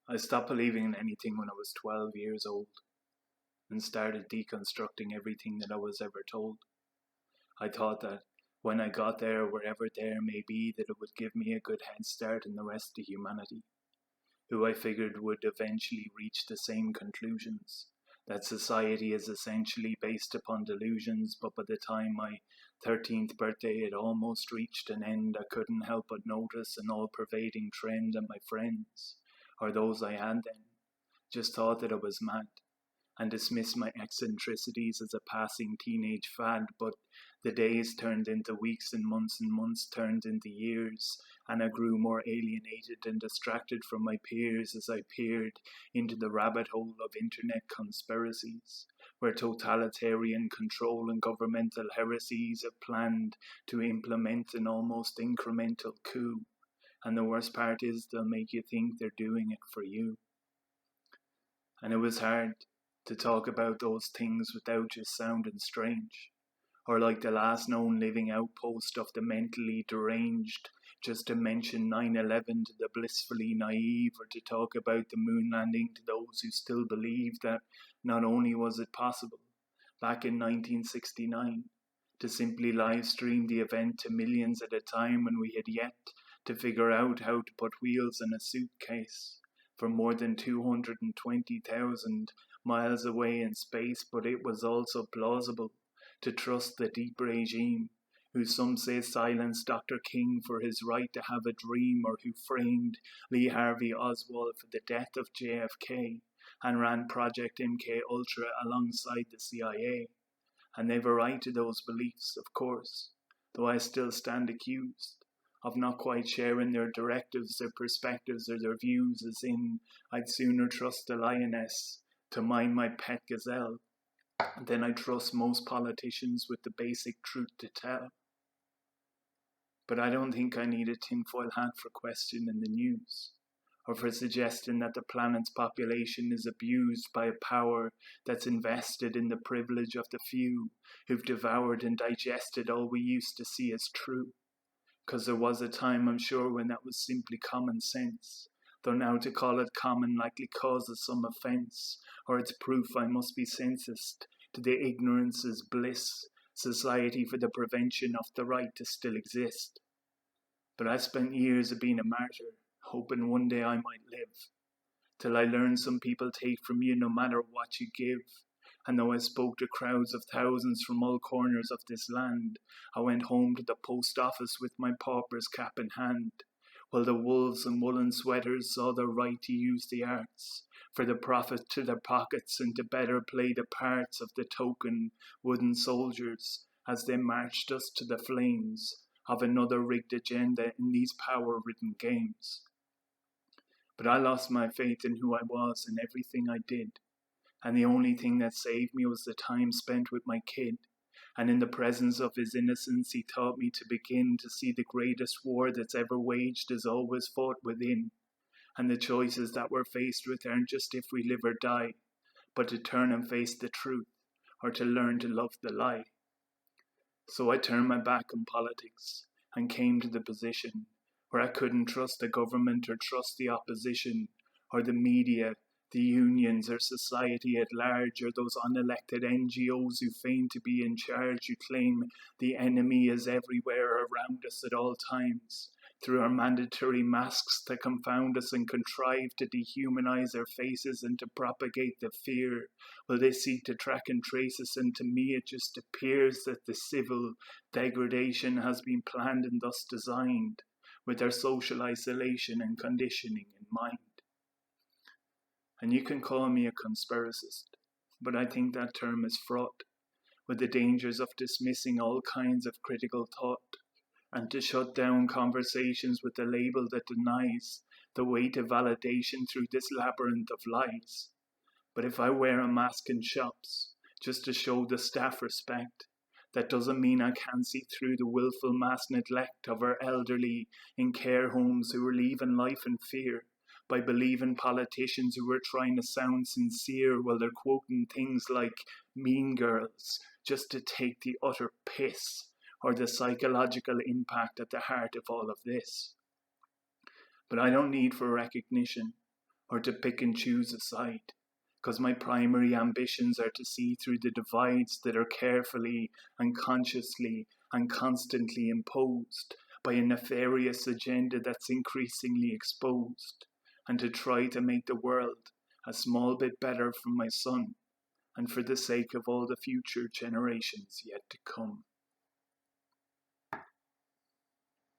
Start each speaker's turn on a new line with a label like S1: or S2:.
S1: I stopped believing in anything when I was 12 years old and started deconstructing everything that I was ever told. I thought that when I got there, wherever there may be, that it would give me a good head start in the rest of humanity, who I figured would eventually reach the same conclusions, that society is essentially based upon delusions, but by the time my 13th birthday had almost reached an end, I couldn't help but notice an all-pervading trend that my friends, or those I had then, just thought that I was mad and dismissed my eccentricities as a passing teenage fad, but the days turned into weeks and months turned into years, and I grew more alienated and distracted from my peers as I peered into the rabbit hole of internet conspiracies, where totalitarian control and governmental heresies have planned to implement an almost incremental coup. And the worst part is they'll make you think they're doing it for you. And it was hard to talk about those things without just sounding strange, or like the last known living outpost of the mentally deranged, just to mention 9/11 to the blissfully naive, or to talk about the moon landing to those who still believe that not only was it possible, back in 1969, to simply live stream the event to millions at a time when we had yet to figure out how to put wheels in a suitcase for more than 220,000 miles away in space, but it was also plausible to trust the deep regime, who some say silenced Dr. King for his right to have a dream, or who framed Lee Harvey Oswald for the death of JFK and ran Project MK Ultra alongside the CIA. And they've a right to those beliefs, of course, though I still stand accused of not quite sharing their directives, their perspectives, or their views, as in, I'd sooner trust the lioness to mind my pet gazelle than I trust most politicians with the basic truth to tell. But I don't think I need a tinfoil hat for questioning the news, or for suggesting that the planet's population is abused by a power that's invested in the privilege of the few who've devoured and digested all we used to see as true. Because there was a time, I'm sure, when that was simply common sense, though now to call it common likely causes some offence, or it's proof I must be sentenced to the ignorance is bliss society for the prevention of the right to still exist. But I spent years of being a martyr, hoping one day I might live, till I learned some people take from you no matter what you give. And though I spoke to crowds of thousands from all corners of this land, I went home to the post office with my pauper's cap in hand, while the wolves in woolen sweaters saw their right to use the arts, for the profit to their pockets and to better play the parts of the token wooden soldiers as they marched us to the flames of another rigged agenda in these power-ridden games. But I lost my faith in who I was and everything I did. And the only thing that saved me was the time spent with my kid. And in the presence of his innocence, he taught me to begin to see the greatest war that's ever waged is always fought within. And the choices that we're faced with aren't just if we live or die, but to turn and face the truth, or to learn to love the lie. So I turned my back on politics and came to the position where I couldn't trust the government or trust the opposition or the media, the unions or society at large, or those unelected NGOs who feign to be in charge, who claim the enemy is everywhere around us at all times, through our mandatory masks that confound us and contrive to dehumanize our faces and to propagate the fear, while they seek to track and trace us. And to me it just appears that the civil degradation has been planned and thus designed, with our social isolation and conditioning in mind. And you can call me a conspiracist, but I think that term is fraught with the dangers of dismissing all kinds of critical thought, and to shut down conversations with a label that denies the weight of validation through this labyrinth of lies. But if I wear a mask in shops, just to show the staff respect, that doesn't mean I can't see through the willful mass neglect of our elderly in care homes who are leaving life in fear by believing politicians who are trying to sound sincere while they're quoting things like Mean Girls just to take the utter piss, or the psychological impact at the heart of all of this. But I don't need for recognition or to pick and choose a side, because my primary ambitions are to see through the divides that are carefully and consciously and constantly imposed by a nefarious agenda that's increasingly exposed, and to try to make the world a small bit better for my son and for the sake of all the future generations yet to come.